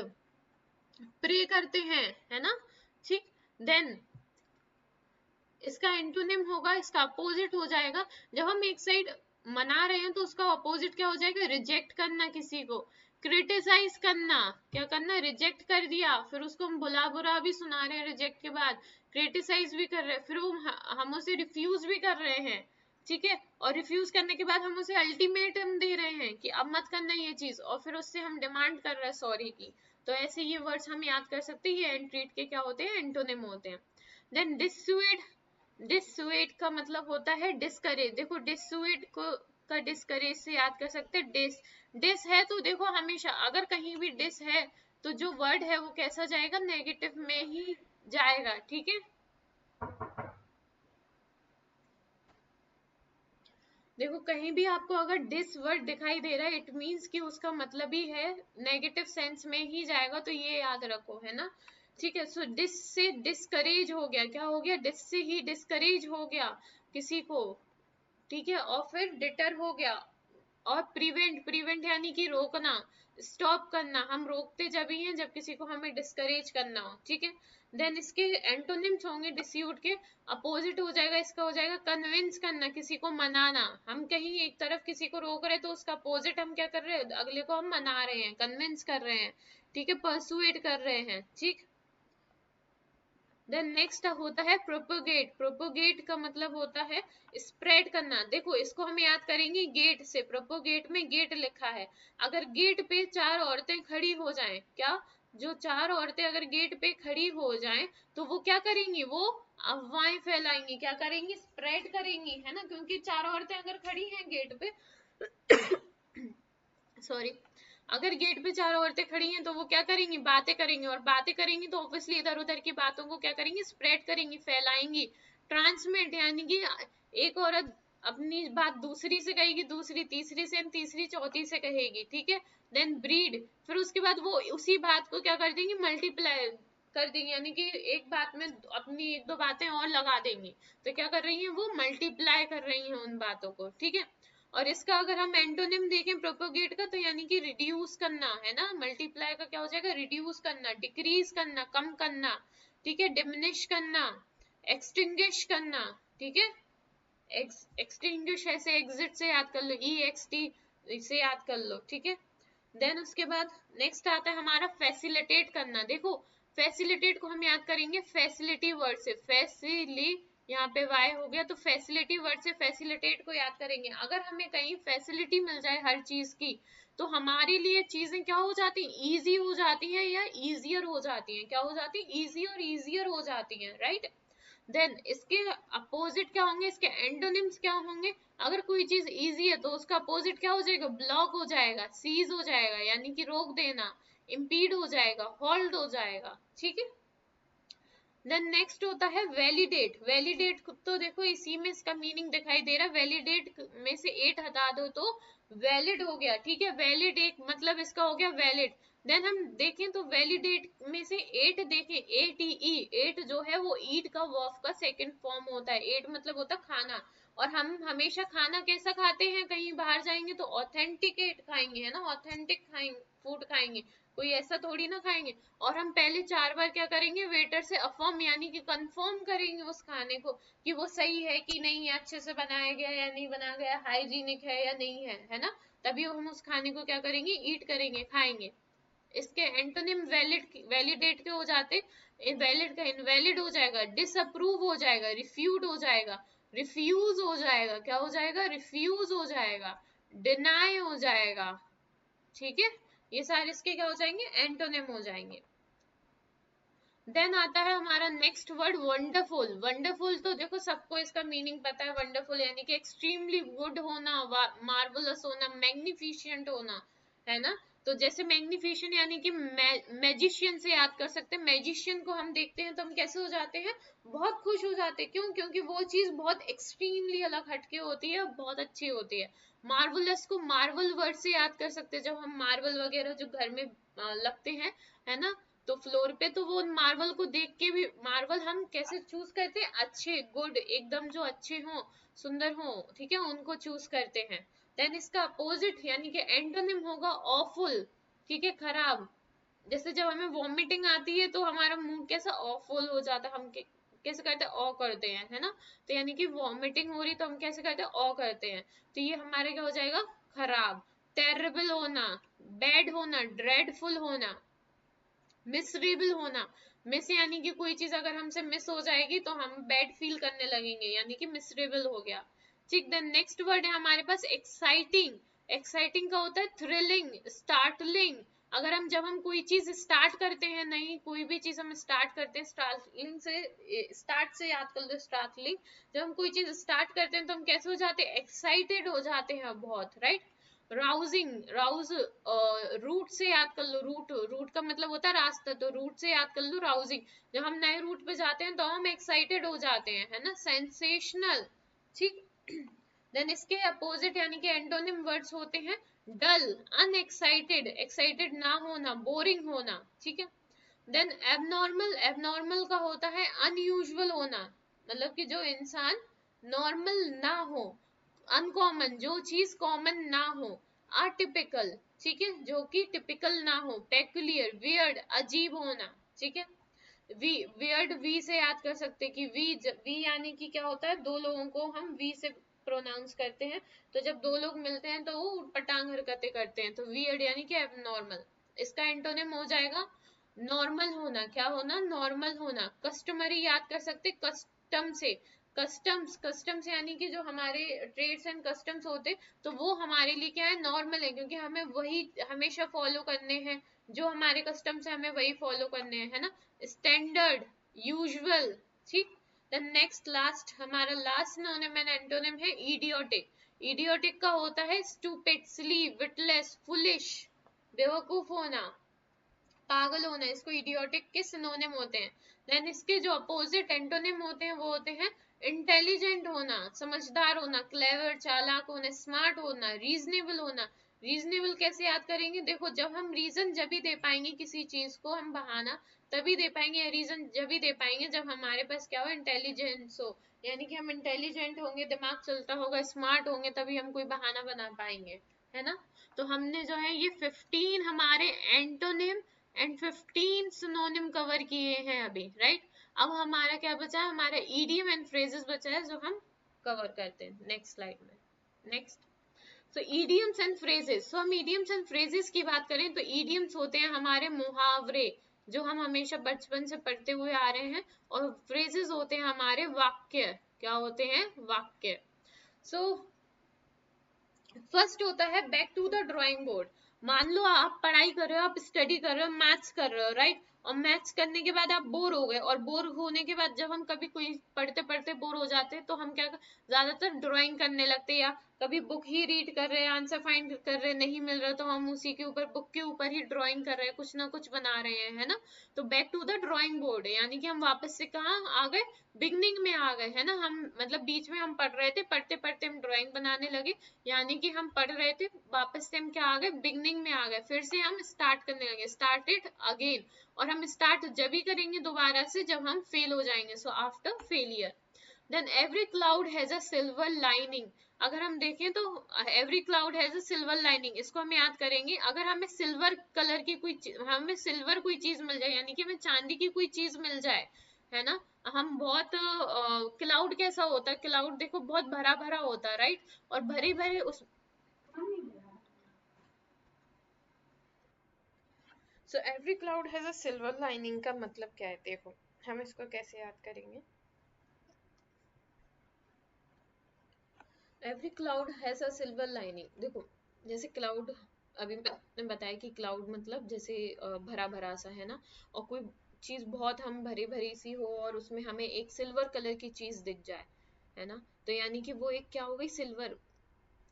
A: प्रे करते हैं, है ना। ठीक। देन इसका एंटोनिम होगा, इसका अपोजिट हो जाएगा, जब हम एक साइड मना रहे हैं तो उसका अपोजिट क्या हो जाएगा, रिजेक्ट करना किसी को, क्रिटिसाइज करना, क्या करना, रिजेक्ट कर दिया, फिर उसको हम बुला बुरा भी सुना रहे हैं, रिजेक्ट के बाद क्रिटिसाइज भी कर रहे हैं, फिर वो हम उसे रिफ्यूज भी कर रहे हैं, ठीक है। और रिफ्यूज करने के बाद हम उसे अल्टीमेटम दे रहे हैं कि अब मत करना ये चीज, और फिर उससे हम डिमांड कर रहे हैं सॉरी की। तो ऐसे ये वर्ड्स हम याद कर सकते हैं, ये एंट्रीट के क्या होते हैं, एंटोनिम होते हैं। देन डिसुएड, डिसुएड का मतलब होता है डिस्करेज। देखो डिसुएड को का डिस्करेज से याद कर सकते हैं, डिस, डिस है तो देखो हमेशा अगर कहीं भी डिस है तो जो वर्ड है वो कैसा जाएगा, नेगेटिव में ही जाएगा, ठीक है। देखो कहीं भी आपको अगर डिस वर्ड दिखाई दे रहा है, इट मीन्स कि उसका मतलब ही है नेगेटिव सेंस में ही जाएगा, तो ये याद रखो, है ना। ठीक है। सो डिस से डिस्करेज हो गया, क्या हो गया, डिस से ही डिस्करेज हो गया किसी को, ठीक है। और फिर डिटर हो गया, और प्रिवेंट, प्रिवेंट यानी कि रोकना, स्टॉप करना, हम रोकते जब ही हैं जब किसी को हमें डिस्करेज करना हो, ठीक है। देन इसके एंटोनिम्स होंगे डिस्यूट के, अपोजिट हो जाएगा, इसका हो जाएगा कन्विंस करना, किसी को मनाना, हम कहीं एक तरफ किसी को रोक रहे हैं तो उसका अपोजिट हम क्या कर रहे हैं, अगले को हम मना रहे हैं, कन्विंस कर रहे हैं, ठीक है, परसुएट कर रहे हैं, ठीक। देन नेक्स्ट होता है प्रोपोगेट, प्रोपोगेट का मतलब होता है स्प्रेड करना। देखो इसको हम याद करेंगे गेट से, प्रोपोगेट में गेट लिखा है, अगर गेट पे 4 औरतें खड़ी हो जाएं, क्या, जो 4 औरतें अगर गेट पे खड़ी हो जाएं तो वो क्या करेंगी, वो अफवाहें फैलाएंगी, क्या करेंगी, स्प्रेड करेंगी, है ना, क्योंकि 4 औरतें अगर खड़ी हैं गेट पे सॉरी, अगर गेट पे 4 औरतें खड़ी हैं तो वो क्या करेंगी, बातें करेंगी, और बातें करेंगी तो ऑब्वियसली इधर उधर की बातों को क्या करेंगी, स्प्रेड करेंगी, फैलाएंगी। ट्रांसमिट यानी कि एक औरत अपनी बात दूसरी से कहेगी, दूसरी तीसरी से, तीसरी चौथी से कहेगी, ठीक है। देन ब्रीड, फिर उसके बाद वो उसी बात को क्या कर देंगी, मल्टीप्लाई कर देंगी, यानी कि एक बात में अपनी एक दो बातें और लगा देंगी, तो क्या कर रही हैं, वो मल्टीप्लाई कर रही हैं उन बातों को, ठीक है। और इसका अगर हम एंटोनिम देखें प्रोपोगेट का, तो यानी कि रिड्यूस करना, है ना, मल्टीप्लाई का क्या हो जाएगा, रिड्यूस करना, डिक्रीज करना, कम करना, ठीक है, डिमिनिश करना, एक्सटिंग्विश करना, ठीक है। एक्सटिंग्विश ऐसे एग्जिट से याद कर लो, EXT से याद कर लो, ठीक है। देन उसके बाद नेक्स्ट आता है हमारा फैसिलिटेट करना। देखो फैसिलिटेट को हम याद करेंगे फैसिलिटी वर्ड से, फैसिली, यहाँ पे वाई हो गया, तो फैसिलिटी वर्ड से फैसिलिटेट को याद करेंगे। अगर हमें कहीं फैसिलिटी मिल जाए हर चीज की, तो हमारे लिए चीजें क्या हो जाती हैं, ईजी हो जाती हैं, या ईजियर हो जाती हैं, क्या हो जाती है, ईजी और ईजियर हो जाती हैं, राइट। देन इसके अपोजिट क्या होंगे, इसके एंटोनिम्स क्या होंगे, अगर कोई चीज इजी है तो उसका अपोजिट क्या हो जाएगा, ब्लॉक हो जाएगा, सीज हो जाएगा, यानी कि रोक देना, इम्पीड हो जाएगा, होल्ड हो जाएगा, ठीक है। देन नेक्स्ट होता है वैलिडेट, वैलिडेट तो देखो इसी में इसका मीनिंग दिखाई दे रहा है, वैलिडेट में से 8 हटा दो तो वैलिड हो गया, ठीक है, वैलिड एक मतलब इसका हो गया वैलिड। देन हम देखें तो वैलिडेट में से 8 देखें, ATE, 8 जो है वो ईट का वर्ब का सेकंड फॉर्म होता है, 8 मतलब होता है खाना, और हम हमेशा खाना कैसा खाते हैं, कहीं बाहर जाएंगे तो ऑथेंटिकेट खाएंगे, है ना, ऑथेंटिक खाएंगे, फूड खाएंगे, कोई ऐसा थोड़ी ना खाएंगे। और हम पहले 4 बार क्या करेंगे, वेटर से अफर्म यानी कि कंफर्म करेंगे उस खाने को कि वो सही है कि नहीं है, अच्छे से बनाया गया या नहीं बनाया गया, हाइजीनिक है या नहीं है ना, तभी हम उस खाने को क्या करेंगे, ईट करेंगे, खाएंगे। इसके एंटोनिम वैलिड, वैलिडेट के हो जाते, इनवैलिड का इनवैलिड हो जाएगा, डिसअप्रूव हो जाएगा, रिफ्यूट हो जाएगा, रिफ्यूज हो जाएगा, क्या हो जाएगा, रिफ्यूज हो जाएगा, डिनाई हो जाएगा, ठीक है। ये सारे इसके क्या हो जाएंगे, एंटोनिम हो जाएंगे। देन आता है हमारा नेक्स्ट वर्ड वंडरफुल, वंडरफुल तो देखो सबको इसका मीनिंग पता है, वंडरफुल यानी कि एक्सट्रीमली गुड होना, मार्वलस होना, मैग्निफिशियंट होना, है ना। तो जैसे मैग्निफिशियंट यानी कि मैजिशियन से याद कर सकते हैं, मैजिशियन को हम देखते हैं तो हम कैसे हो जाते हैं, बहुत खुश हो जाते हैं, क्यों, क्योंकि वो चीज बहुत एक्सट्रीमली अलग हटके होती है, बहुत अच्छी होती है। मार्वलस को मार्वल वर्ड से याद कर सकते हैं, जब हम मार्वल वगैरह जो घर में लगते हैं, है ना, तो फ्लोर पे तो वो मार्बल को देख के भी, मार्बल हम कैसे चूज करते हैं, अच्छे गुड एकदम जो अच्छे हो सुंदर हो, ठीक है, उनको चूज करते हैं। देन इसका अपोजिट यानी कि एंटोनिम होगा ऑफुल, ठीक है, खराब। जैसे जब हमें वॉमिटिंग आती है तो हमारा मुंह कैसा ऑफुल हो जाता है, हम कैसे करते हैं, ओ करते हैं, है ना। तो यानी कि वॉमिटिंग हो रही तो हम कैसे करते हैं, ओ करते हैं। तो ये हमारे क्या हो जाएगा, खराब। टेरेबल होना, बैड होना, ड्रेडफुल होना, मिसरेबल होना। मिस यानी कि कोई चीज अगर हमसे मिस हो जाएगी तो हम बैड फील करने लगेंगे, यानी कि मिसरेबल हो गया। ठीक, देन नेक्स्ट वर्ड है हमारे पास एक्साइटिंग। एक्साइटिंग का होता है थ्रिलिंग, स्टार्टलिंग। अगर हम जब हम कोई चीज स्टार्ट करते हैं, नहीं कोई भी चीज हम स्टार्ट करते हैं, स्टार्टलिंग से, स्टार्ट से याद कर लो, स्टार्टलिंग। जब हम कोई चीज स्टार्ट करते हैं तो हम कैसे हो जाते हैं, एक्साइटेड हो जाते हैं बहुत, राइट। राउजिंग, राउज, रूट से याद कर लो, रूट, रूट का मतलब होता है रास्ता, तो रूट से याद कर लो राउजिंग। जब हम नए रूट पे जाते हैं तो हम एक्साइटेड हो जाते हैं, है ना। सेंसेशनल, ठीक। देन इसके अपोजिट यानी कि एंटोनिम वर्ड्स होते हैं डल, अनएक्साइटेड, एक्साइटेड ना होना, बोरिंग होना, ठीक है। देन एबनॉर्मल, एबनॉर्मल का होता है अनयूजुअल होना, मतलब कि जो इंसान नॉर्मल ना हो, अनकॉमन, जो चीज कॉमन ना हो, अटिपिकल, ठीक है, जो कि टिपिकल ना हो, पेक्युलियर, वियर्ड, अजीब होना, ठीक है। वी, वियर्ड वी से याद कर सकते कि वी यानी कि क्या होता है, दो लोगों को हम वी से प्रोनाउंस करते हैं, तो जब दो लोग मिलते हैं तो वो उटपटांग हरकतें करते हैं, तो वियर्ड यानी कि एबनॉर्मल। इसका एंटोनिम हो जाएगा नॉर्मल होना, क्या होना, नॉर्मल होना। कस्टमरी याद कर सकते कस्टम से, कस्टम्स, कस्टम्स यानी कि जो हमारे ट्रेड्स एंड कस्टम्स होते, तो वो हमारे लिए क्या है, नॉर्मल है, क्योंकि हमें वही हमेशा फॉलो करने हैं, जो हमारे कस्टम्स है हमें वही फॉलो करने हैं, है ना। स्टैंडर्ड, यूजुअल, ठीक। देन नेक्स्ट लास्ट, हमारा लास्ट सिनोनिम एंड एंटोनिम है इडियोटिक। इडियोटिक का होता है स्टूपिड, सिली, विटलेस, फुलिश, बेवकूफ होना, पागल होना, इसको इडियोटिक के सिनोनिम होते हैं। देन इसके जो अपोजिट एंटोनिम होते हैं वो होते हैं इंटेलिजेंट होना, समझदार होना, क्लेवर, चालाक होना, स्मार्ट होना, रीजनेबल होना। रीजनेबल कैसे याद करेंगे, देखो जब हम रीजन जब भी दे पाएंगे किसी चीज को, हम बहाना तभी दे पाएंगे, रीजन जब भी दे पाएंगे जब हमारे पास क्या हो, इंटेलिजेंस हो, यानी कि हम इंटेलिजेंट होंगे, दिमाग चलता होगा, स्मार्ट होंगे, तभी हम कोई बहाना बना पाएंगे, है ना। तो हमने जो है ये 15 हमारे एंटोनिम एंड 15 सिनोनिम कवर किए हैं अभी, राइट। अब हमारा क्या बचा है, हमारा ईडियम एंड फ्रेजेस बचा है जो हम कवर करते हैं नेक्स्ट स्लाइड में। Next, so idioms and phrases. So हम ईडियम्स एंड फ्रेजेस की बात करें तो ईडियम्स होते हैं हमारे मुहावरे, जो हम हमेशा बचपन से पढ़ते हुए आ रहे हैं, और फ्रेजेस होते हैं हमारे वाक्य, क्या होते हैं, वाक्य। सो फर्स्ट होता है back to the drawing board. मान लो आप पढ़ाई कर रहे हो, आप स्टडी कर रहे हो, मैथ्स कर रहे हो, राइट। और मैथ्स करने के बाद आप बोर हो गए, और बोर होने के बाद जब हम कभी कोई पढ़ते पढ़ते बोर हो जाते हैं तो हम क्या, ज्यादातर ड्राइंग करने लगते हैं, या कभी बुक ही रीड कर रहे हैं, आंसर फाइंड कर रहे हैं, नहीं मिल रहा तो हम उसी के ऊपर, बुक के ऊपर ही ड्राइंग कर रहे हैं, कुछ ना कुछ बना रहे हैं, है ना। तो back to the drawing board है, यानी कि हम वापस से कहाँ आ गए, बिगनिंग में आ गए, है ना। हम मतलब बीच में हम पढ़ रहे थे, पढ़ते पढ़ते हम ड्राइंग बनाने लगे, यानी कि हम पढ़ रहे थे, वापस से हम क्या आ गए, बिगनिंग में आ गए, फिर से हम स्टार्ट करने लगे, स्टार्टेड अगेन। और हम स्टार्ट जब भी करेंगे दोबारा से जब हम फेल हो जाएंगे, so after failure. Then every cloud has a silver lining. अगर हम देखें तो every cloud has a silver lining, इसको हम याद करेंगे, अगर हमें सिल्वर कलर की कोई हमें सिल्वर कोई चीज मिल जाए, यानी कि हमें चांदी की कोई चीज मिल जाए, है ना। हम बहुत, क्लाउड कैसा होता है, क्लाउड देखो बहुत भरा भरा होता है, राइट। और भरे भरे उस, so every cloud has a silver lining का मतलब क्या है, देखो हम इसको कैसे याद करेंगे। Every cloud has a silver lining, देखो जैसे क्लाउड, अभी मैंने बताया कि क्लाउड मतलब जैसे भरा भरा सा, है ना। और कोई चीज बहुत हम भरी भरी सी हो और उसमें हमें एक सिल्वर कलर की चीज दिख जाए, है ना, तो यानी कि वो एक क्या हो गई, सिल्वर,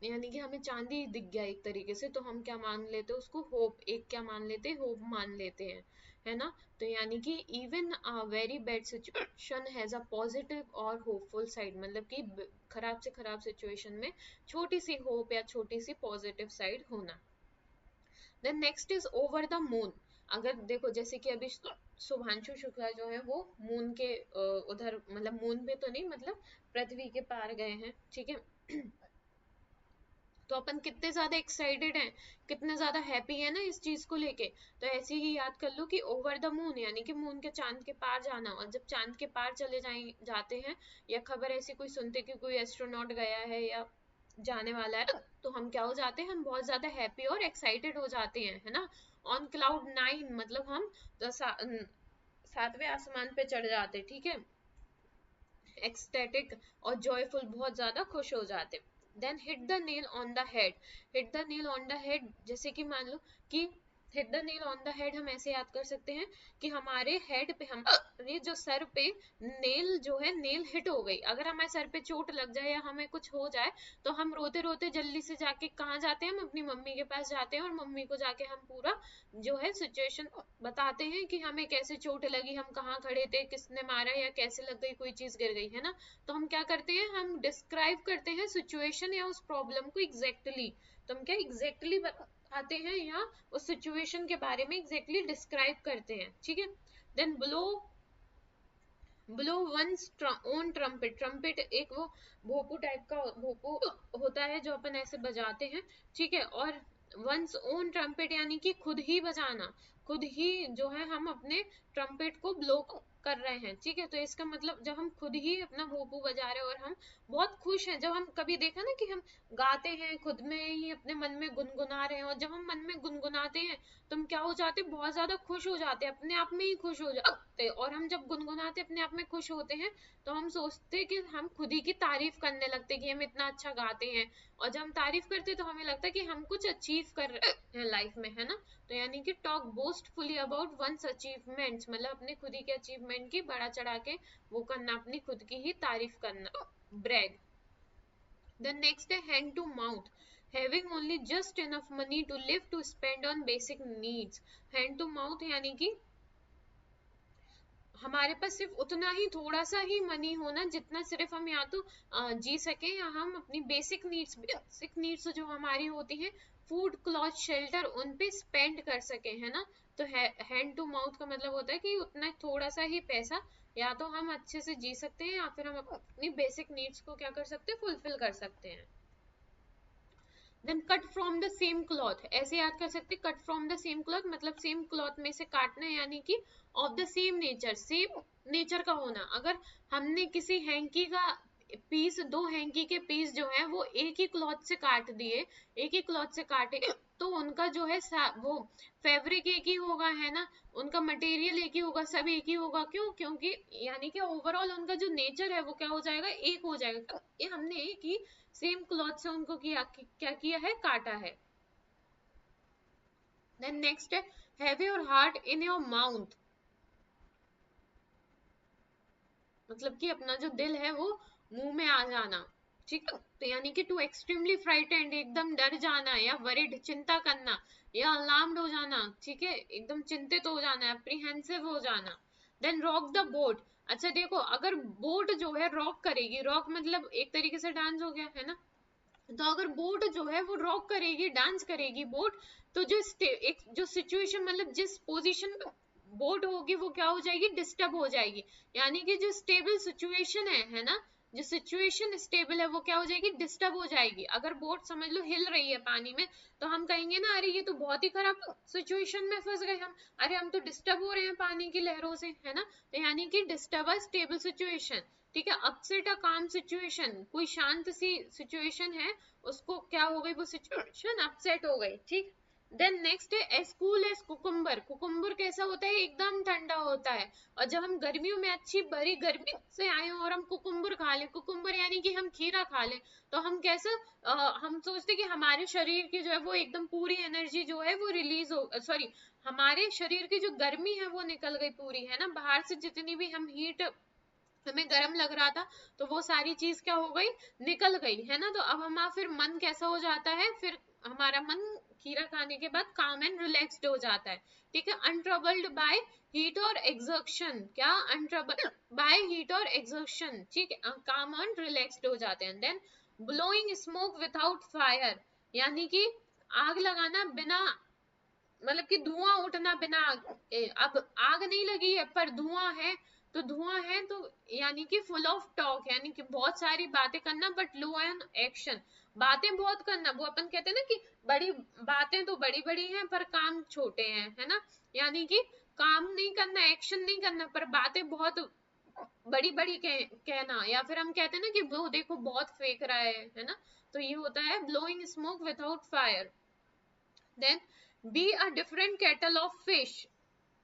A: यानी कि हमें चांदी दिख गया एक तरीके से, तो हम क्या मान लेते हैं उसको, होप, एक क्या मान लेते हैं, होप मान लेते हैं, है ना। तो यानी कि even a very bad situation has a positive और होपफुल साइड, मतलब कि खराब से खराब सिचुएशन में छोटी सी होप या छोटी सी पॉजिटिव साइड होना। Then next is over the moon. अगर देखो जैसे कि अभी शुभांशु शुक्ला जो है वो मून के उधर, मतलब मून पे तो नहीं, मतलब पृथ्वी के पार गए हैं, ठीक है। तो अपन कितने ज्यादा एक्साइटेड हैं, कितने ज्यादा हैप्पी है ना इस चीज को लेके। तो ऐसे ही याद कर लो कि ओवर द मून, यानी कि मून के चांद के पार जाना। और जब चांद के पार चले जाते हैं, या खबर ऐसी कोई सुनते कि कोई एस्ट्रोनॉट गया है या जाने वाला है, तो हम क्या हो जाते हैं, हम बहुत ज्यादा हैप्पी और एक्साइटेड हो जाते हैं, है ना। ऑन क्लाउड 9, मतलब हम सातवें आसमान पे चढ़ जाते, ठीक है, एक्सटेटिक और जॉयफुल, बहुत ज्यादा खुश हो जाते। Then hit the nail on the head. Hit the nail on the head, जैसे कि मान लो कि hit the nail on the head हम ऐसे याद कर सकते हैं कि हमारे हेड पे, हमारे जो सर पे नेल जो है, नेल हिट हो गई। अगर हमारे सर पे चोट लग जाए या हमें कुछ हो जाए, तो हम रोते रोते जल्दी से जाके कहाँ जाते हैं, हम अपनी मम्मी के पास जाते हैं, और मम्मी को जाके हम पूरा जो है सिचुएशन बताते हैं कि हमें कैसे चोट लगी, हम कहाँ खड़े थे, किसने मारा, या कैसे लग गई, कोई चीज गिर गई, है ना। तो हम क्या करते हैं, हम डिस्क्राइब करते हैं सिचुएशन या उस प्रॉब्लम को एग्जैक्टली। तो हम क्या एग्जैक्टली बताते हैं, या उस सिचुएशन के बारे में एग्जैक्टली डिस्क्राइब करते हैं, ठीक है। Then blow one's own trumpet. Trumpet एक वो भोपू टाइप का भोपू होता है जो अपन ऐसे बजाते हैं, ठीक है। और वंस ओन ट्रम्पेट यानी कि खुद ही बजाना, खुद ही जो है हम अपने ट्रम्पेट को ब्लो कर रहे हैं, ठीक है। तो इसका मतलब जब हम खुद ही अपना भोपू बजा रहे हैं और हम बहुत खुश हैं, जब हम कभी देखा ना कि हम गाते हैं खुद में ही, अपने मन में गुनगुना रहे हैं, और जब हम मन में गुनगुनाते हैं तो हम क्या हो जाते हैं, बहुत ज्यादा खुश हो जाते हैं, अपने आप में ही खुश हो जाते हैं। और हम जब गुनगुनाते अपने आप में खुश होते हैं, तो हम सोचते हैं कि हम खुद ही की तारीफ करने लगते हैं कि हम इतना अच्छा गाते हैं। और जब हम तारीफ करते हैं तो हमें लगता है कि हम कुछ अचीव कर रहे हैं लाइफ में, है ना। तो यानी कि टॉक बोस्टफुली अबाउट वंस अचीवमेंट्स, मतलब अपने खुद ही के अचीवमेंट की बड़ा चढ़ा के वो करना, अपनी खुद की ही तारीफ करना, ब्रैग। The next है hand to mouth. Having only just enough money to live to spend on basic needs. Hand to mouth यानी कि हमारे पास सिर्फ उतना ही, थोड़ा सा ही मनी होना जितना सिर्फ हम या तो जी सके, या हम अपनी बेसिक नीड्स जो हमारी होती हैं, फूड क्लॉथ शेल्टर, उन पे स्पेंड कर सके, है ना। तो हैंड टू माउथ का मतलब होता है कि उतना थोड़ा सा ही पैसा, या तो हम अच्छे से जी सकते हैं, या फिर हम अपनी बेसिक नीड्स को क्या कर सकते हैं, फुलफिल कर सकते हैं। Then cut from the same cloth, ऐसे याद कर सकते, cut from the same cloth मतलब सेम क्लॉथ में से काटना, यानी कि off the same nature, same nature का होना। अगर हमने किसी हैंकी का पीस, दो हैंकी के पीस जो है वो एक ही क्लॉथ से काट दिए, एक ही क्लॉथ से काटे, तो उनका जो है वो फैब्रिक एक ही होगा, है ना, उनका मटेरियल एक ही होगा, सब एक ही होगा। क्यों? क्योंकि यानी कि ओवरऑल उनका जो नेचर है वो क्या हो जाएगा, एक हो जाएगा। ये हमने एक ही सेम क्लॉथ से उनको क्या किया है, काटा है। देन नेक्स्ट है have your heart in your mouth, मतलब कि अपना जो दिल है वो मुंह में आ जाना, ठीक है। तो यानी कि टू एक्सट्रीमली फ्राइटेंड, एकदम डर जाना, या वरिड, चिंता करना, या अलार्म्ड हो जाना, ठीक है, एकदम चिंतित हो जाना, एप्रीहेंसिव हो जाना। Then rock the boat. अच्छा देखो, अगर बोट जो है रॉक करेगी, रॉक मतलब एक तरीके से डांस हो गया, है ना। तो अगर बोट जो है वो रॉक करेगी, डांस करेगी बोट, तो जो एक जो सिचुएशन, मतलब जिस पोजीशन में बोट होगी वो क्या हो जाएगी, डिस्टर्ब हो जाएगी। यानी कि जो स्टेबल सिचुएशन है ना, जो सिचुएशन स्टेबल है वो क्या हो जाएगी, डिस्टर्ब हो जाएगी। अगर बोट समझ लो हिल रही है पानी में, तो हम कहेंगे ना, अरे ये तो बहुत ही खराब सिचुएशन में फंस गए हम, अरे हम तो डिस्टर्ब हो रहे हैं पानी की लहरों से, है ना। तो यानी कि डिस्टर्ब अ स्टेबल सिचुएशन, ठीक है। अपसेट अ काम सिचुएशन, कोई शांत सी सिचुएशन है, उसको क्या हो गई, वो सिचुएशन अपसेट हो गई, ठीक। देन नेक्स्ट है as cool as cucumber. Cucumber कैसा होता है, एकदम ठंडा होता है। और जब हम गर्मियों में अच्छी बड़ी गर्मी से आए हो और हम कुकुम्बर खा लें, कुकुम्बर यानी कि हम खीरा खा लें, तो हम कैसे हम सोचते कि हमारे शरीर की जो है वो एकदम पूरी एनर्जी जो है वो रिलीज हो, सॉरी, हमारे शरीर की जो गर्मी है वो निकल गई पूरी, है ना। बाहर से जितनी भी हम हीट, हमें गर्म लग रहा था, तो वो सारी चीज क्या हो गई, निकल गई, है ना। तो अब हमारा फिर मन कैसा हो जाता है, फिर हमारा मन खीरा खाने के बाद काम एंड रिलैक्स्ड हो जाता है, ठीक है। अनट्रबल्ड बाय हीट और एक्सर्शन, क्या, अनट्रबल्ड बाय हीट और एक्सर्शन, ठीक है, काम एंड रिलैक्स्ड हो जाते हैं। Then blowing smoke without fire, यानी कि आग लगाना बिना मतलब कि धुआं उठना बिना अब आग नहीं लगी है पर धुआं है, तो धुआं है तो यानी कि फुल ऑफ टॉक, यानी कि बहुत सारी बातें करना बट लो ऑन एक्शन। बातें बहुत करना, वो अपन कहते हैं ना कि बड़ी बातें तो बड़ी बड़ी हैं पर काम छोटे हैं, है ना। यानी कि काम नहीं करना, एक्शन नहीं करना, पर बातें बहुत बड़ी बड़ी कहना, या फिर हम कहते हैं ना कि वो देखो बहुत फेंक रहा है ना। तो ये होता है blowing smoke without fire. Then be a different kettle of fish,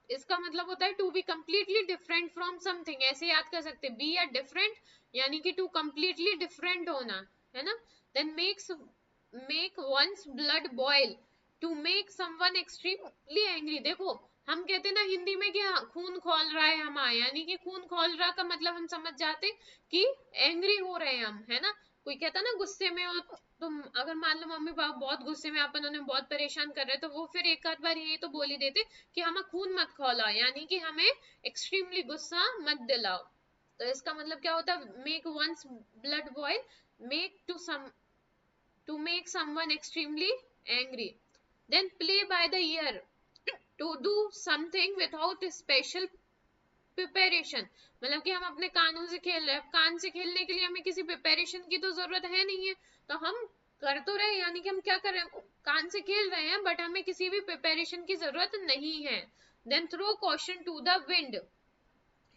A: इसका मतलब होता है to be completely different from something, ऐसे याद कर सकते हैं, बी अ डिफरेंट यानी कि टू कंप्लीटली डिफरेंट होना, है ना। Then make one's blood boil, to make someone extremely angry. देखो हम कहते हैं ना हिंदी में कि हाँ, खून खौल रहा है हमारा, यानी कि खून खौल रहा का मतलब हम समझ जाते कि एंग्री हो रहे हैं हम, है ना। कोई कहता ना गुस्से में हो, तुम अगर मान लो मम्मी पापा बहुत गुस्से में, अपन उन्हें बहुत परेशान कर रहे तो वो फिर एक आध बार ये तो बोल ही देते कि हमें खून मत खौलाओ, यानी कि हमें एक्सट्रीमली गुस्सा मत दिलाओ। तो इसका मतलब क्या होता है, make one's blood boil, make to make someone extremely angry. Then play by the ear, to do something without special preparation, मतलब कि हम अपने कानों से खेल रहे हैं, कान से खेलने के लिए हमें किसी प्रिपरेशन की तो जरूरत है नहीं है, तो हम कर तो रहे, यानी कि हम क्या कर रहे हैं, कान से खेल रहे हैं बट हमें किसी भी प्रिपरेशन की जरूरत नहीं है। Then throw caution to the wind,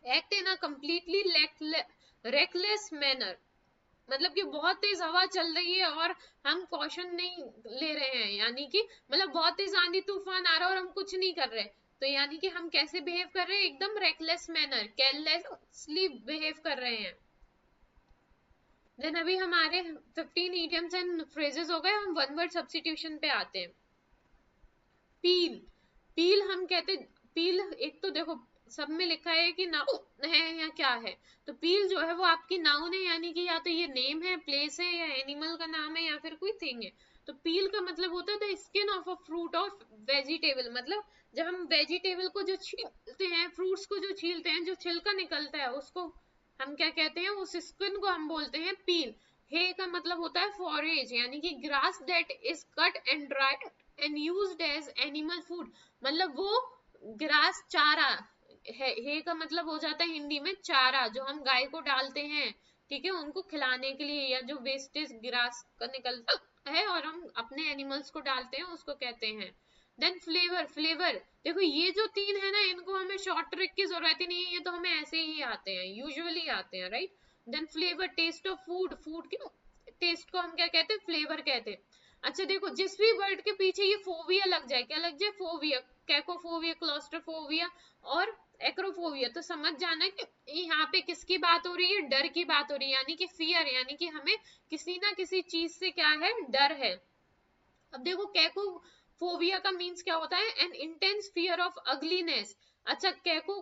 A: act in a completely reckless manner, मतलब कि बहुत तेज हवा चल रही है और हम कॉशन नहीं ले रहे हैं, यानी कि मतलब बहुत तेज आंधी तूफान आ रहा है और हम कुछ नहीं कर रहे, तो यानी कि हम कैसे बिहेव कर रहे हैं, एकदम रेकलेस मैनर, केयरलेसली बिहेव कर रहे हैं। देन अभी हमारे 15 इडियम्स एंड फ्रेजेस हो गए, हम वन वर्ड सब्स्टिट्यूशन पे आते हैं। पील, पील हम कहते, पील एक तो देखो सब में लिखा है कि नाउन है या क्या है, तो पील जो है वो आपकी नाउन है, यानी कि या तो ये नेम है, प्लेस है, या एनिमल का नाम है, या फिर कोई थिंग है। तो पील का मतलब होता है the skin of a fruit of vegetable, मतलब जब हम वेजिटेबल को जो छीलते हैं, फ्रूट्स को जो छीलते हैं, जो छिलका निकलता है उसको हम क्या कहते हैं, उस स्किन को हम बोलते हैं पील। हे का मतलब होता है फॉरेज, यानी कि grass that is cut and dried and used as animal food, मतलब वो ग्रास चारा है। हे का मतलब हो जाता है हिंदी में चारा, जो हम गाय को डालते हैं, ठीक है, उनको खिलाने के लिए, या जो वेस्टेज ग्रास का निकलता है और हम अपने एनिमल्स को डालते हैं उसको कहते हैं। देन फ्लेवर, फ्लेवर देखो ये जो तीन है ना, इनको हमें शॉर्ट ट्रिक की जरूरत ही नहीं है, ये तो हमें ऐसे ही आते हैं, यूजुअली आते हैं, right. Then flavour, taste of food, food के टेस्ट को हम क्या कहते हैं, फ्लेवर कहते हैं। अच्छा देखो जिस भी वर्ड के पीछे ये फोबिया लग जाए, क्या लग जाए, फोबिया, कैकोफोबिया, क्लॉस्ट्रोफोबिया और एक्रोफोबिया, तो समझ जाना कि यहाँ पे किसकी बात हो रही है, डर की बात हो रही है, यानी कि फियर, यानी कि हमें किसी ना किसी चीज से क्या है, डर है। अब देखो कैकोफोबिया का मीन्स क्या होता है, N intense fear of ugliness. अच्छा कैको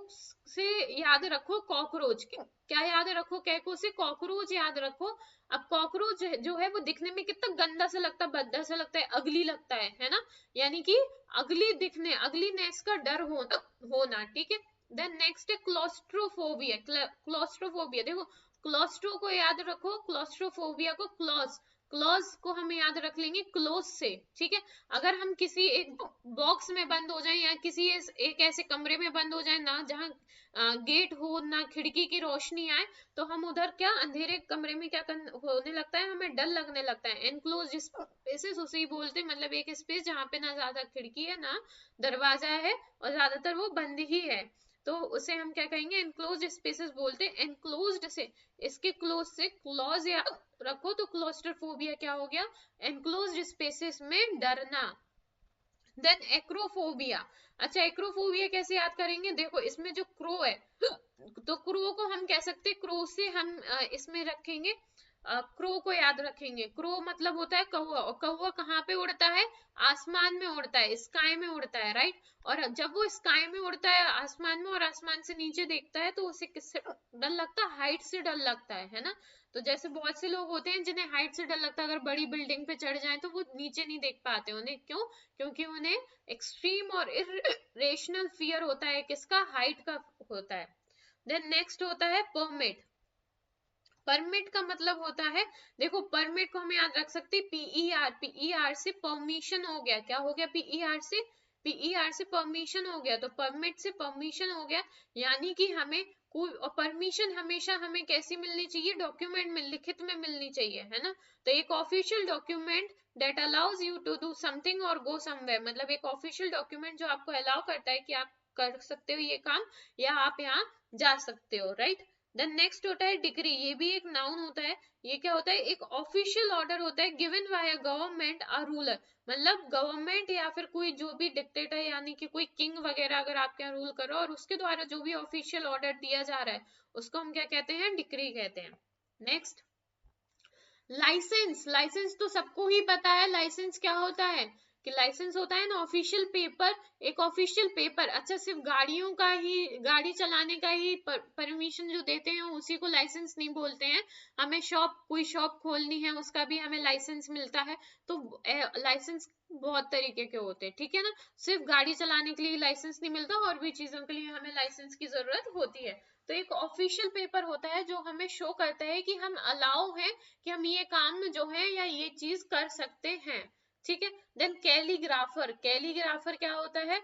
A: से याद रखो कॉकरोच, क्या याद रखो, कैको से कॉकरोच याद रखो। अब कॉकरोच जो है वो दिखने में कितना गंदा सा लगता है, भद्दा सा लगता है, अगली लगता है ना, यानी कि अगली दिखने, अगलीनेस का डर होना, ठीक है। देन नेक्स्ट है क्लॉस्ट्रोफोबिया, क्लॉस्ट्रोफोबिया देखो, क्लॉस्ट्रो को याद रखो, क्लॉस्ट्रोफोबिया को क्लॉस, क्लॉज को हम याद रख लेंगे क्लोज से, ठीक है। अगर हम किसी एक बॉक्स में बंद हो जाए या किसी एक ऐसे कमरे में बंद हो जाए ना जहाँ गेट हो ना खिड़की की रोशनी आए, तो हम उधर क्या अंधेरे कमरे में क्या होने लगता है, हमें डर लगने लगता है। एनक्लोज स्पेसेस उसे बोलते, मतलब एक स्पेस जहाँ पे ना ज्यादा खिड़की है ना दरवाजा है और ज्यादातर वो बंद ही है, तो उसे हम क्या कहेंगे, एनक्लोज स्पेसेस बोलते हैं। एनक्लोज्ड से, इसके क्लोज से क्लॉज या रखो तो क्लोस्ट्रोफोबिया क्या हो गया, एनक्लोज्ड स्पेसेस में डरना। देन एक्रोफोबिया, अच्छा एक्रोफोबिया कैसे याद करेंगे, देखो इसमें जो क्रो है तो क्रो को हम कह सकते हैं, क्रो से हम इसमें रखेंगे, क्रो को याद रखेंगे। क्रो मतलब होता है कौवा, और कौवा कहाँ पे उड़ता है, आसमान में उड़ता है, स्काई में उड़ता है, राइट। और जब वो स्काई में उड़ता है आसमान में और आसमान से नीचे देखता है तो उसे किससे डर लगता है, हाइट से डर लगता है ना। तो जैसे बहुत से लोग होते हैं जिन्हें हाइट से डर लगता है, अगर बड़ी बिल्डिंग पे चढ़ जाए तो वो नीचे नहीं देख पाते, उन्हें क्यों, क्योंकि उन्हें एक्सट्रीम और इरेशनल फियर होता है, किसका, हाइट का होता है। देन नेक्स्ट होता है परमिट, परमिट का मतलब होता है, देखो परमिट को हम याद रख सकते हैं पीईआर, पीईआर से परमिशन हो गया, क्या हो गया, पीईआर से PER से परमिशन हो गया, तो परमिट से परमिशन हो गया, यानी कि हमें कोई परमिशन हमेशा हमें कैसी मिलनी चाहिए, डॉक्यूमेंट में लिखित में मिलनी चाहिए, है ना। तो एक official document that allows you to do something और गो समवेयर, मतलब एक ऑफिशियल डॉक्यूमेंट जो आपको अलाउ करता है कि आप कर सकते हो ये काम या आप यहाँ जा सकते हो, राइट। देन नेक्स्ट होता है डिग्री, ये भी एक नाउन होता है। ये क्या होता है, एक ऑफिशियल ऑर्डर होता है गिवन बाय अ गवर्नमेंट और रूलर, मतलब गवर्नमेंट या फिर कोई जो भी डिक्टेटर यानी कि कोई किंग वगैरह अगर आपके यहाँ रूल करो और उसके द्वारा जो भी ऑफिशियल ऑर्डर दिया जा रहा है उसको हम क्या कहते हैं, डिक्री कहते हैं। नेक्स्ट लाइसेंस, लाइसेंस तो सबको ही पता है लाइसेंस क्या होता है, कि लाइसेंस होता है ना ऑफिशियल पेपर, एक ऑफिशियल पेपर। अच्छा सिर्फ गाड़ियों का ही, गाड़ी चलाने का ही परमिशन जो देते हैं उसी को लाइसेंस नहीं बोलते हैं, हमें कोई शॉप खोलनी है उसका भी हमें लाइसेंस मिलता है। तो लाइसेंस बहुत तरीके के होते हैं, ठीक है ना, सिर्फ गाड़ी चलाने के लिए लाइसेंस नहीं मिलता, और भी चीजों के लिए हमें लाइसेंस की जरूरत होती है। तो एक ऑफिशियल पेपर होता है जो हमें शो करता है कि हम अलाउ है कि हम ये काम जो है या ये चीज कर सकते हैं, ठीक है। देन कैलीग्राफर, कैलीग्राफर क्या होता है,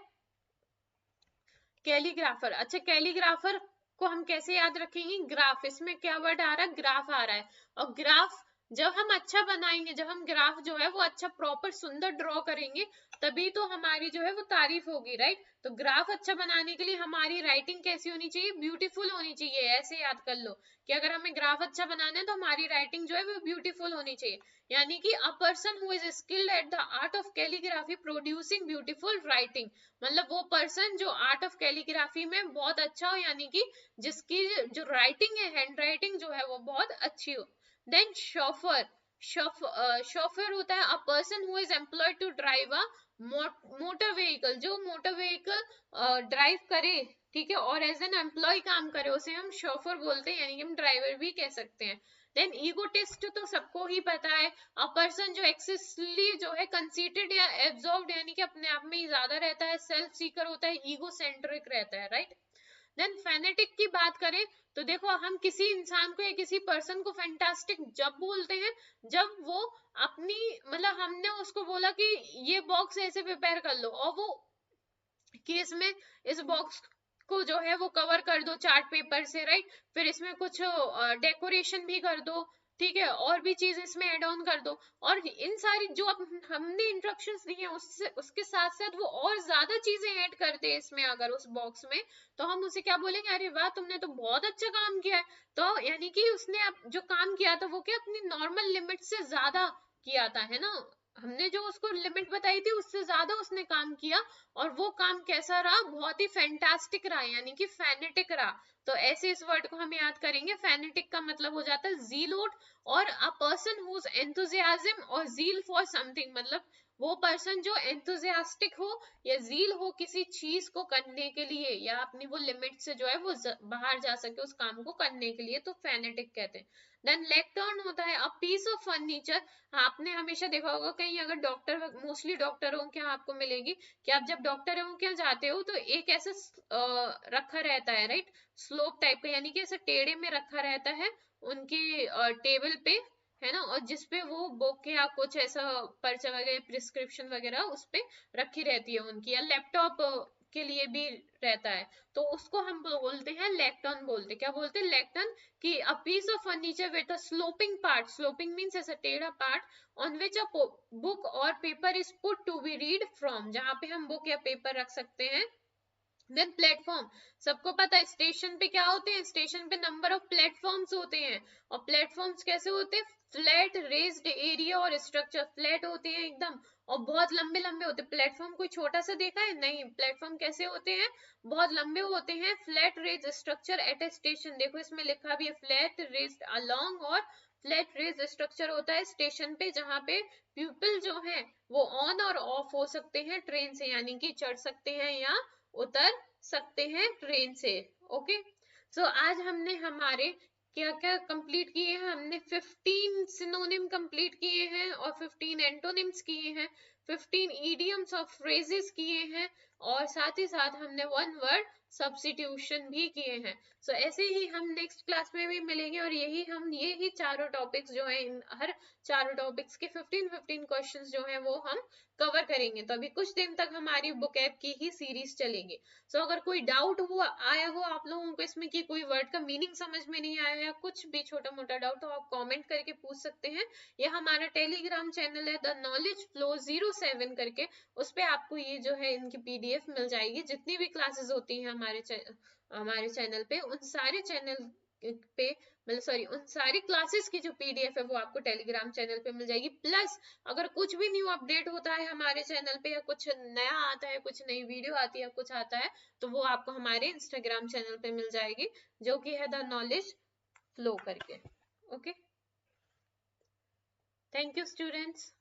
A: कैलीग्राफर, अच्छा कैलीग्राफर को हम कैसे याद रखेंगे, ग्राफ, इसमें क्या वर्ड आ रहा है, ग्राफ आ रहा है। और ग्राफ जब हम अच्छा बनाएंगे, जब हम ग्राफ जो है वो अच्छा प्रॉपर सुंदर ड्रॉ करेंगे तभी तो हमारी जो है वो तारीफ होगी, राइट। तो ग्राफ अच्छा बनाने के लिए हमारी राइटिंग कैसी होनी चाहिए, ब्यूटीफुल होनी चाहिए, ऐसे याद कर लो कि अगर हमें ग्राफ अच्छा बनाना है तो हमारी राइटिंग जो है वो ब्यूटीफुल होनी चाहिए, यानी कि अ person who is skilled at the art of calligraphy producing beautiful writing, मतलब वो पर्सन जो आर्ट ऑफ कैलीग्राफी में बहुत अच्छा हो, यानी कि जिसकी जो राइटिंग है, हैंड राइटिंग जो है वो बहुत अच्छी हो। देन शॉफर, शॉफर होता है a person who is employed to drive a motor vehicle, जो मोटर व्हीकल ड्राइव करे, ठीक है, और एज एन एम्प्लॉय काम करे उसे हम शॉफर बोलते हैं, यानी कि हम ड्राइवर भी कह सकते हैं। देन ईगोटिस्ट तो सबको ही पता है, अ पर्सन जो एक्सेसली जो है कंसीटेड या एब्जॉर्ब्ड, यानी कि अपने आप में ही ज्यादा रहता है, सेल्फ सीकर होता है, ईगो सेंट्रिक रहता है, राइट। देन फेनेटिक की बात करें तो देखो हम किसी इंसान को या किसी पर्सन को फैंटास्टिक जब बोलते हैं जब वो अपनी, मतलब हमने उसको बोला कि ये बॉक्स ऐसे प्रिपेयर कर लो और वो कि इसमें इस बॉक्स को जो है वो कवर कर दो चार्ट पेपर से, राइट, फिर इसमें कुछ डेकोरेशन भी कर दो, ठीक है, और भी चीज इसमें ऐड ऑन कर दो, और इन सारी जो हमने इंस्ट्रक्शंस दी हैं उससे उसके साथ साथ वो और ज्यादा चीजें ऐड कर दे इसमें अगर उस बॉक्स में, तो हम उसे क्या बोलेंगे, अरे वाह तुमने तो बहुत अच्छा काम किया है। तो यानी कि उसने जो काम किया था वो क्या अपनी नॉर्मल लिमिट से ज्यादा किया था, है ना, हमने जो उसको लिमिट बताई थी उससे ज्यादा उसने काम किया, और वो काम कैसा रहा, बहुत ही फैंटास्टिक रहा, यानी कि फैनेटिक रहा। तो ऐसे इस वर्ड को हम याद करेंगे, फैनेटिक का मतलब हो जाता है जीलोट, और अ पर्सन हुज एंथुजियाज्म और जील फॉर समथिंग, मतलब वो पर्सन जो एंथुजियास्टिक हो या जील हो किसी चीज को करने के लिए, या अपनी वो लिमिट से जो है वो बाहर जा सके उस काम को करने के लिए, तो फैनेटिक कहते हैं। देन लेक्टर्न होता है अ पीस ऑफ फर्नीचर, आपने हमेशा देखा होगा कहीं अगर डॉक्टर, मोस्टली डॉक्टरों के यहाँ आपको मिलेगी कि आप जब डॉक्टरों के यहाँ जाते हो तो एक ऐसा रखा रहता है, राइट, स्लोप टाइप का, यानी कि ऐसा टेढ़े में रखा रहता है उनकी टेबल पे, है ना, और जिसपे वो बुक या कुछ ऐसा पर्चा वगैरह प्रिस्क्रिप्शन वगैरह उस पे रखी रहती है उनकी, या लैपटॉप के लिए भी रहता है, तो उसको हम बोलते हैं लेक्टन, बोलते क्या बोलते हैं, लेक्टन, कि a piece of furniture with a sloping part, sloping means ऐसा टेढ़ा part, on which a book और paper is put to be read from, जहां पे हम बुक या पेपर रख सकते हैं। देन प्लेटफॉर्म, सबको पता है स्टेशन पे क्या होते हैं, स्टेशन पे नंबर ऑफ प्लेटफॉर्म्स होते हैं, और प्लेटफॉर्म्स कैसे होते हैं, फ्लैट रेज्ड एरिया और स्ट्रक्चर, फ्लैट होते हैं एकदम और बहुत लंबे लंबे होते हैं, प्लेटफॉर्म कोई छोटा सा देखा है, नहीं, प्लेटफॉर्म कैसे होते हैं, बहुत लंबे होते हैं, flat raise structure at a station, देखो इसमें लिखा भी है फ्लैट रेज्ड अलोंग, और फ्लैट रेज स्ट्रक्चर होता है स्टेशन पे जहां पे पीपल जो है वो ऑन और ऑफ हो सकते हैं ट्रेन से, यानी कि चढ़ सकते हैं या उतर सकते हैं ट्रेन से। ओके, सो आज हमने हमारे क्या क्या कंप्लीट किए हैं, हमने 15 सिनोनिम कंप्लीट किए हैं और 15 एंटोनिम्स किए हैं। 15 idioms और phrases किए हैं और साथ ही साथ हमने 1 word सब्स्टिट्यूशन भी किए हैं। सो ऐसे ही हम नेक्स्ट क्लास में भी मिलेंगे और यही चारों टॉपिक्स जो हैं, इन हर चारों टॉपिक्स के 15 क्वेश्चंस जो हैं वो हम कवर करेंगे। तो अभी कुछ दिन तक हमारी बुकैब की ही सीरीज चलेगी। सो अगर कोई डाउट आया हो आप लोगों को इसमें कि कोई वर्ड का मीनिंग समझ में नहीं आया या कुछ भी छोटा मोटा डाउट, तो आप कमेंट करके पूछ सकते हैं। यह हमारा टेलीग्राम चैनल है द नॉलेज फ्लो 07 करके, उस पे आपको ये जो है इनकी PDF मिल जाएगी। जितनी भी क्लासेस होती हैं हमारे चैनल पे, उन सारे चैनल पे उन सारी क्लासेस की जो PDF है वो आपको टेलीग्राम चैनल पे मिल जाएगी। प्लस अगर कुछ भी न्यू अपडेट होता है हमारे चैनल पे या कुछ नया आता है, कुछ नई वीडियो आती है, कुछ आता है, तो वो आपको हमारे इंस्टाग्राम चैनल पे मिल जाएगी, जो कि है द नॉलेज फ्लो करके। Okay, thank you students.